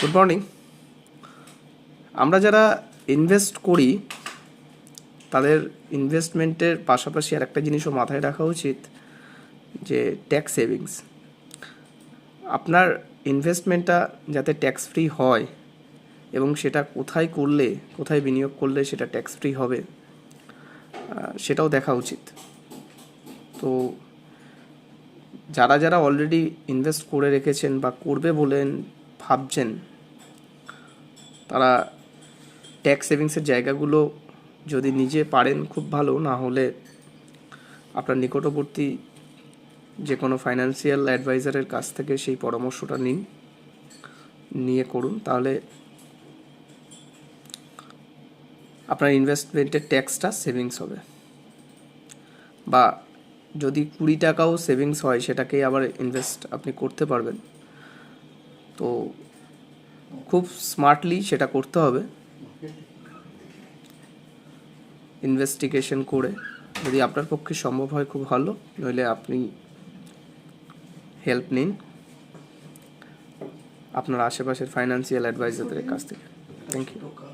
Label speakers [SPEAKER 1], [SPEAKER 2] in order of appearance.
[SPEAKER 1] Good morning. আমরা যারা invest করি তাদের ইনভেস্টমেন্টের পাশাপাশি আর একটা জিনিসও মাথায় রাখা উচিত, যে ট্যাক্স সেভিংস। আপনার ইনভেস্টমেন্টটা যাতে ট্যাক্স ফ্রি হয় এবং সেটা কোথায় করলে, কোথায় বিনিয়োগ করলে সেটা ট্যাক্স ফ্রি হবে, সেটাও দেখা উচিত। তো যারা যারা অলরেডি ইনভেস্ট করে রেখেছেন বা করবে বলেন ভাবছেন, তারা ট্যাক্স সেভিংসের জায়গাগুলো যদি নিজে পারেন খুব ভালো, না হলে আপনার নিকটবর্তী যে কোনো ফাইন্যান্সিয়াল অ্যাডভাইজারের কাছ থেকে সেই পরামর্শটা নিয়ে করুন। তাহলে আপনার ইনভেস্টমেন্টের ট্যাক্সটা সেভিংস হবে। বা যদি 20 টাকাও সেভিংস হয় সেটাকেই আবার ইনভেস্ট আপনি করতে পারবেন। তো খুব স্মার্টলি সেটা করতে হবে, ইনভেস্টিগেশন করে। যদি আপনার পক্ষে সম্ভব হয় খুব ভালো, নইলে আপনি হেল্প নিন আপনার আশেপাশের ফাইন্যান্সিয়াল অ্যাডভাইজারদের কাছ থেকে। Thank you.